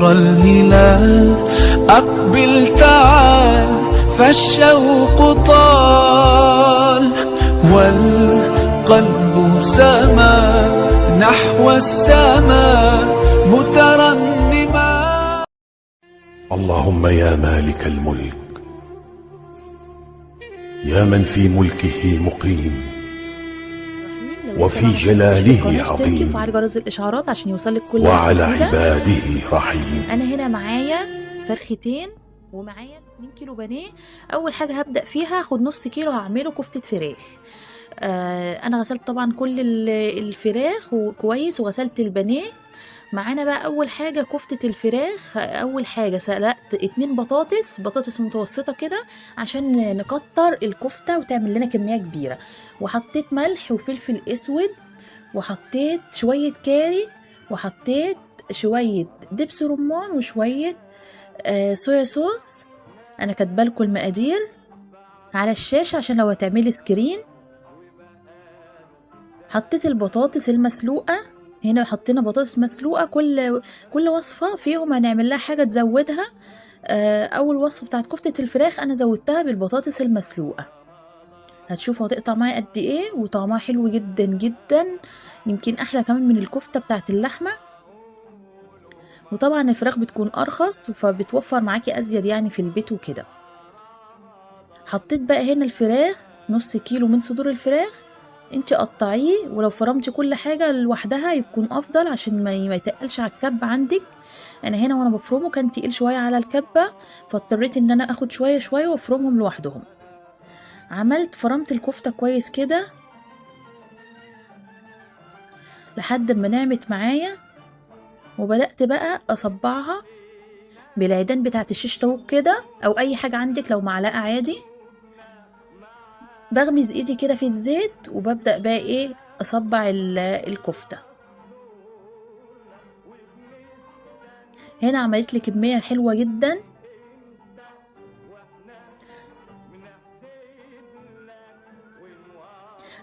نور الهلال أقبل تعال فالشوق طال والقلب سما نحو السماء مترنما. اللهم يا مالك الملك، يا من في ملكه مقيم وفي جلاله عظيم وفعل جرس الاشعارات عشان يوصلك كل وعلى جديدة. عباده رحيم. انا هنا معايا فرختين ومعايا 2 كيلو بانيه. اول حاجه هبدا فيها هاخد نص كيلو هعمله كفته فراخ. انا غسلت طبعا كل الفراخ وكويس وغسلت البانيه. معانا بقى اول حاجه كفته الفراخ. اول حاجه سلقت 2 بطاطس متوسطه كده عشان نكتر الكفته وتعمل لنا كميه كبيره. وحطيت ملح وفلفل اسود وحطيت شويه كاري وحطيت شويه دبس رمان وشويه صويا صوص. انا كاتبالكوا المقادير على الشاشه عشان لو هتعملي سكرين. حطيت البطاطس المسلوقه. هنا حطينا بطاطس مسلوقه. كل وصفه فيهم هنعمل لها حاجه تزودها. اول وصفه بتاعت كفته الفراخ انا زودتها بالبطاطس المسلوقه. هتشوفوا هتقطع معايا قد ايه وطعمها حلو جدا جدا، يمكن احلى كمان من الكفته بتاعت اللحمه. وطبعا الفراخ بتكون ارخص فبتوفر معاكي ازيد يعني في البيت وكده. حطيت بقى هنا الفراخ، نص كيلو من صدور الفراخ. انت قطعيه، ولو فرمتي كل حاجة لوحدها يكون افضل عشان ما يتقلش على الكبة عندك. انا هنا وانا بفرمه كان تقيل شوية على الكبة، فاضطريت ان انا اخد شوية شوية وافرمهم لوحدهم. فرمت الكفتة كويس كده لحد ما نعمت معايا، وبدأت بقى اصبعها بالعيدان بتاعت الشيش طاووق كده او اي حاجة عندك، لو معلقة عادي. بغمز ايدي كده في الزيت وببدأ بقى ايه اصبع الكفتة. هنا عملت لي كمية حلوة جدا.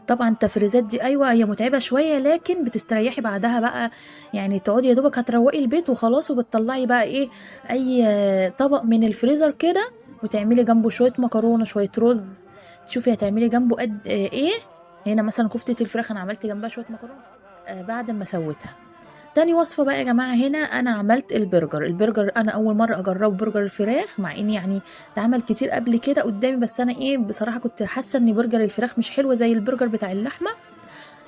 طبعا التفريزات دي ايوه هي متعبة شوية لكن بتستريحي بعدها بقى، يعني تقعدي يا دوبك هتروقي البيت وخلاص، وبتطلعي بقى ايه اي طبق من الفريزر كده وتعملي جنبه شوية مكرونة شوية رز. تشوفي هتعملي جنبه قد ايه. هنا مثلا كفتة الفراخ انا عملت جنبها شوية مكرونة بعد ما سويتها. تاني وصفة بقى يا جماعة، هنا أنا عملت البرجر. أنا أول مرة أجرب برجر الفراخ، مع إني يعني اتعمل كتير قبل كده قدامي، بس أنا إيه بصراحة كنت حاسة إن برجر الفراخ مش حلوة زي البرجر بتاع اللحمة.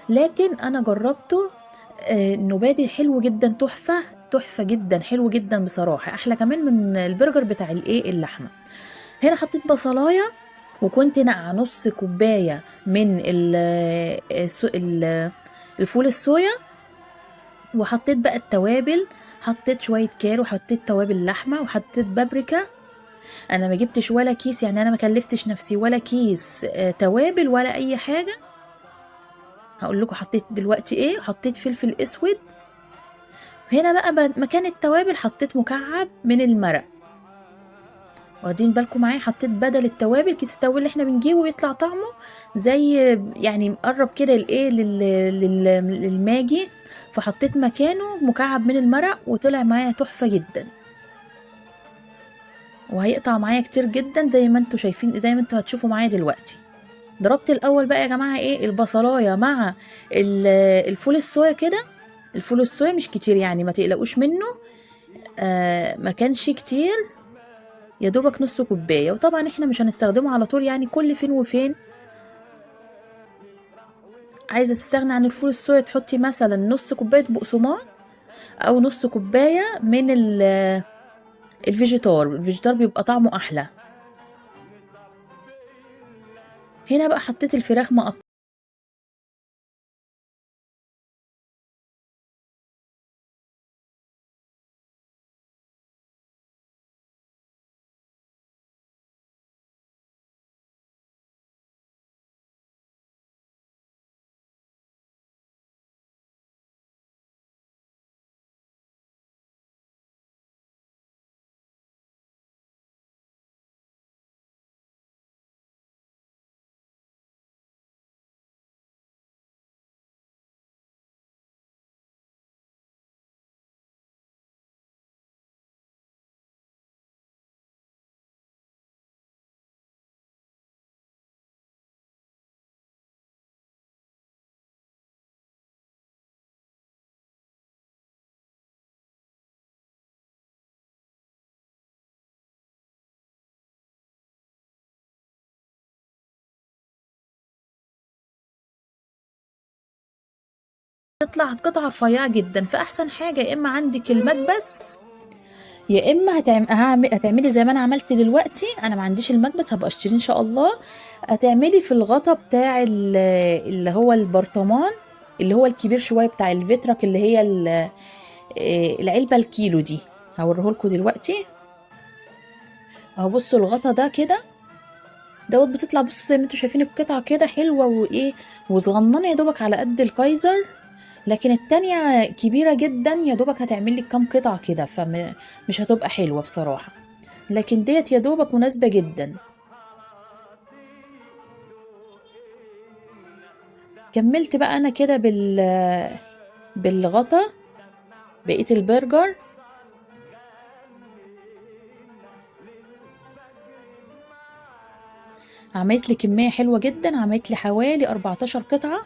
لكن أنا جربته نباتي حلو جدا، تحفة جدا، حلو جدا بصراحة، أحلى كمان من البرجر بتاع الإيه اللحمة. هنا حطيت بصلاية وكنت نقع نص كوباية من الفول الصويا. وحطيت بقى التوابل، حطيت شوية كارو وحطيت توابل لحمة وحطيت بابريكا. انا ما جبتش ولا كيس، يعني انا ما كلفتش نفسي ولا كيس توابل ولا اي حاجة. هقول لكم حطيت دلوقتي ايه. حطيت فلفل اسود. هنا بقى مكان التوابل حطيت مكعب من المرق. واخدين بالكم معايا؟ حطيت بدل التوابل كيس التوابل اللي احنا بنجيبه بيطلع طعمه زي يعني مقرب كده لايه للماجي، فحطيت مكانه مكعب من المرق وطلع معايا تحفة جدا، وهيقطع معايا كتير جدا زي ما انتوا شايفين، زي ما انتوا هتشوفوا معايا دلوقتي. ضربت الاول بقى يا جماعة ايه البصلاية مع الفول الصويا كده. الفول الصويا مش كتير يعني ما تقلقوش منه، ما كانش كتير، يا دوبك نص كوبايه. وطبعا احنا مش هنستخدمه على طول، يعني كل فين وفين. عايزه تستغني عن الفول الصويا تحطي مثلا نص كوبايه بقسماط او نص كوبايه من الفيجيتار بيبقى طعمه احلى. هنا بقى حطيت الفراخ مقطعه تطلع قطعة رفيعة جدا. فأحسن حاجة يا إما عندك المكبس، يا إما هتعملي زي ما أنا عملت دلوقتي. أنا ما عنديش المكبس، هبقى اشتري إن شاء الله. هتعملي في الغطا بتاع اللي هو البرطمان، اللي هو الكبير شوية بتاع الفيترك، اللي هي العلبة الكيلو دي. هوريهولكوا دلوقتي اهو. بصوا الغطا ده كده دوت بتطلع، بصوا زي ما انتوا شايفين القطعة كده حلوة وايه وصغننة يا دوبك على قد الكايزر، لكن التانية كبيرة جدا يا دوبك هتعمل لك كام قطعة كده، فمش هتبقى حلوة بصراحة. لكن ديت يا دوبك مناسبة جدا. كملت بقى انا كده بالغطا بقية البرجر. عملت لي كمية حلوة جدا، عملت لي حوالي 14 قطعة.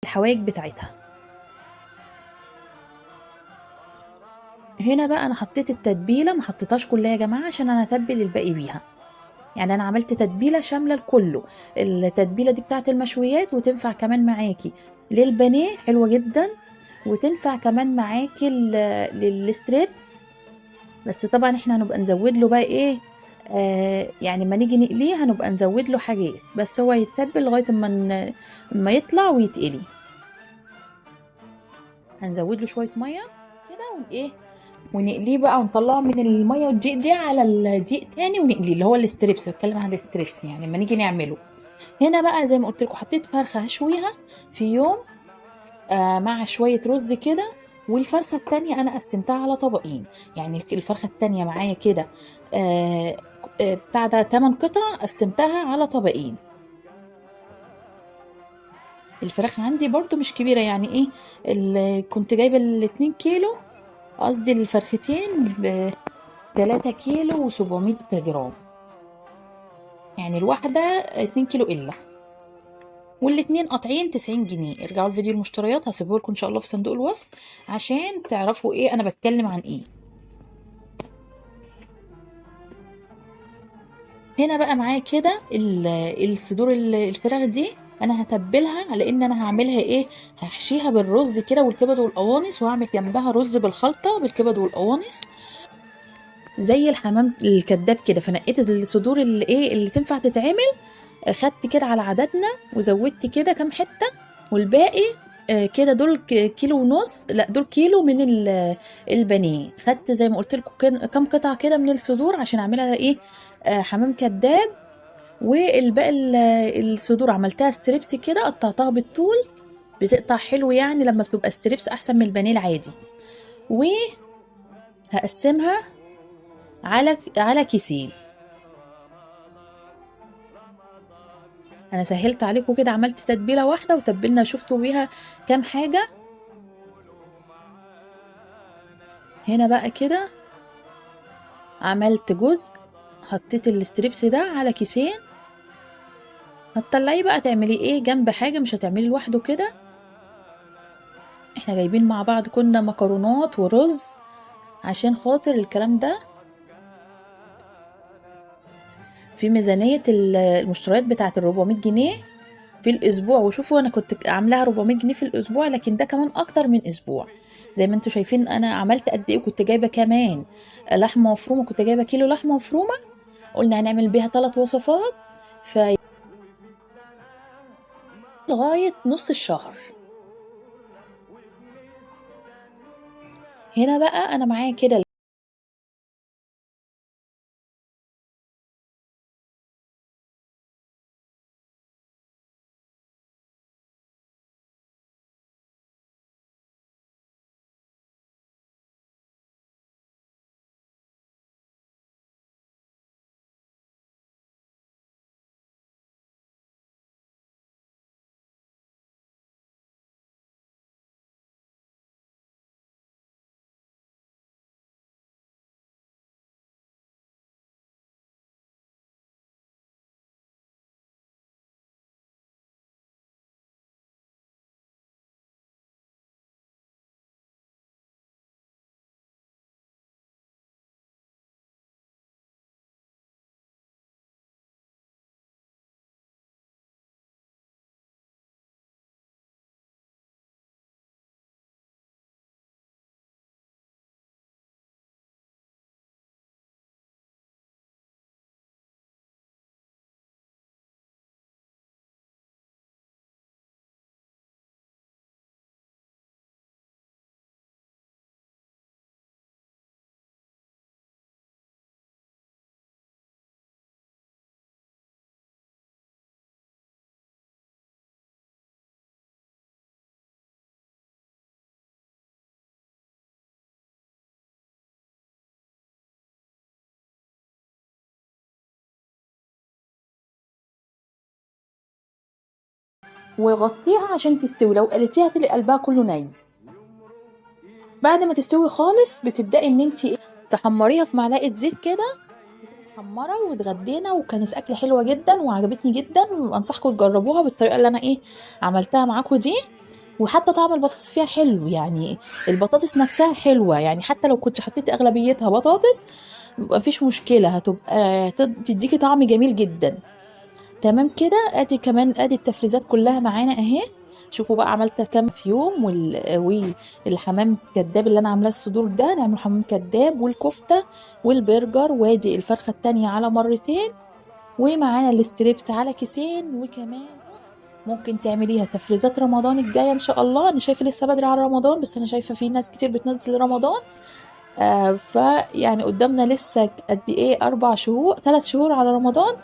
الحوايج بتاعتها هنا بقى انا حطيت التتبيله، ما حطيتهاش كلها يا جماعه عشان انا اتبل الباقي بيها. يعني انا عملت تتبيله شامله لكله. التتبيله دي بتاعت المشويات، وتنفع كمان معاكي للبانيه حلوه جدا، وتنفع كمان معاكي للستريبس. بس طبعا احنا هنبقى نزود له بقى ايه، يعني ما نيجي نقليه هنبقى نزود له حاجات، بس هو يتبل لغايه ما يطلع ويتقلي. هنزود له شويه ميه كده ايه ونقليه بقى، ونطلعه من الميه والدقيق دي على الدقيق تاني ونقليه، اللي هو الستريبس. بتكلم عن الستريبس يعني لما نيجي نعمله. هنا بقى زي ما قلت لكم حطيت فرخه هشويها في يوم مع شويه رز كده. والفرخه التانية انا قسمتها على طبقين. يعني الفرخه التانية معايا كده بتاع ده 8 قطع، قسمتها على طبقين. الفراخ عندي برضو مش كبيره، يعني ايه اللي كنت جايبه 2 كيلو، قصدي الفرختين ب3 كيلو و700 جرام، يعني الواحدة 2 كيلو إلا، والاتنين قاطعين 90 جنيه. ارجعوا الفيديو المشتريات هسيبه لكم ان شاء الله في صندوق الوصف عشان تعرفوا ايه انا بتكلم عن ايه. هنا بقى معايا كده الصدور الفراخ دي انا هتبلها، لان انا هعملها ايه، هحشيها بالرز كده والكبد والقوانص، واعمل جنبها رز بالخلطة بالكبد والقوانص زي الحمام الكداب كده. فنقيت الصدور اللي ايه اللي تنفع تتعمل، خدت كده على عددنا وزودت كده كام حته، والباقي كده دول كيلو ونص، لا دول كيلو من البانيه. خدت زي ما قلت لكم كام قطعه كده من الصدور عشان اعملها ايه حمام كداب. والباقي الصدور عملتها ستريبس كده، قطعتها بالطول، بتقطع حلو يعني لما بتبقى ستريبس احسن من البانيه العادي. وهقسمها على كيسين. انا سهلت عليكم كده، عملت تتبيله واحده وتبلنا شفتوا بيها كام حاجه. هنا بقى كده عملت جزء، حطيت الستريبس ده على كيسين. هتطلعيه بقى تعملي ايه جنب حاجه، مش هتعملي لوحده كده. احنا جايبين مع بعض كنا مكرونات ورز عشان خاطر الكلام ده في ميزانيه المشتريات بتاعه ال400 جنيه. في الاسبوع. وشوفوا انا كنت عاملاها 400 جنيه في الاسبوع، لكن ده كمان اكتر من اسبوع. زي ما انتم شايفين انا عملت قد ايه. وكنت جايبه كمان لحمه مفرومه، كنت جايبه كيلو لحمه مفرومه، قلنا هنعمل بيها 3 وصفات لغايه نص الشهر. هنا بقى انا معايا كده وغطيها عشان تستوي. لو قلتيها هتلاقي قلبها كله ني. بعد ما تستوي خالص بتبدأي ان انت تحمريها في معلقة زيت كده، محمرة. واتغدينا وكانت اكلة حلوة جدا وعجبتني جدا، وانصحكم تجربوها بالطريقة اللي انا عملتها معاكم دي. وحتى طعم البطاطس فيها حلو، يعني البطاطس نفسها حلوة، يعني حتى لو كنت حطيت اغلبيتها بطاطس مفيش مشكلة، هتبقى تديكي طعم جميل جدا. تمام كده. ادي كمان ادي التفريزات كلها معانا اهي. شوفوا بقى عملت كام في يوم. والحمام كداب اللي انا عاملاه الصدور ده، نعمل حمام كداب والكفته والبرجر. وادي الفرخه التانية على مرتين، ومعانا الستريبس على كيسين. وكمان ممكن تعمليها تفريزات رمضان الجايه ان شاء الله. انا شايفه لسه بدري على رمضان، بس انا شايفه في ناس كتير بتنزل رمضان. فيعني قدامنا لسه قد ايه 4 شهور 3 شهور على رمضان.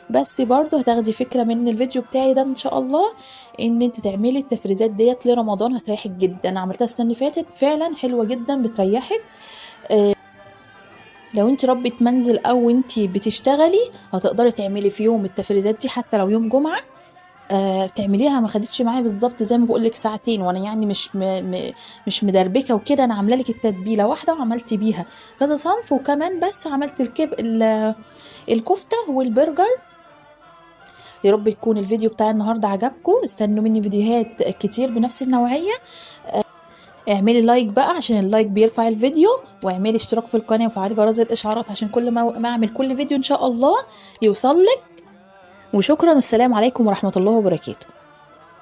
بس برضو هتاخدي فكرة من الفيديو بتاعي ده ان شاء الله، ان انت تعملي التفريزات ديت لرمضان. هتريحك جدا. عملتها السنة اللي فاتت فعلا حلوة جدا، بتريحك. لو انت ربة منزل او انت بتشتغلي هتقدري تعملي في يوم التفريزات دي، حتى لو يوم جمعة. تعمليها. ما خدتش معايا بالظبط زي ما بقول لك ساعتين، وانا يعني مش مدربكه وكده. انا عامله لك التتبيله واحده وعملت بيها كذا صنف. وكمان بس عملت الكفته والبرجر. يا رب يكون الفيديو بتاع النهارده عجبكم. استنوا مني فيديوهات كتير بنفس النوعيه. اعملي لايك بقى عشان اللايك بيرفع الفيديو، واعملي اشتراك في القناه وفعلي جرس الاشعارات عشان كل ما اعمل كل فيديو ان شاء الله يوصل لك. وشكرا والسلام عليكم ورحمه الله وبركاته.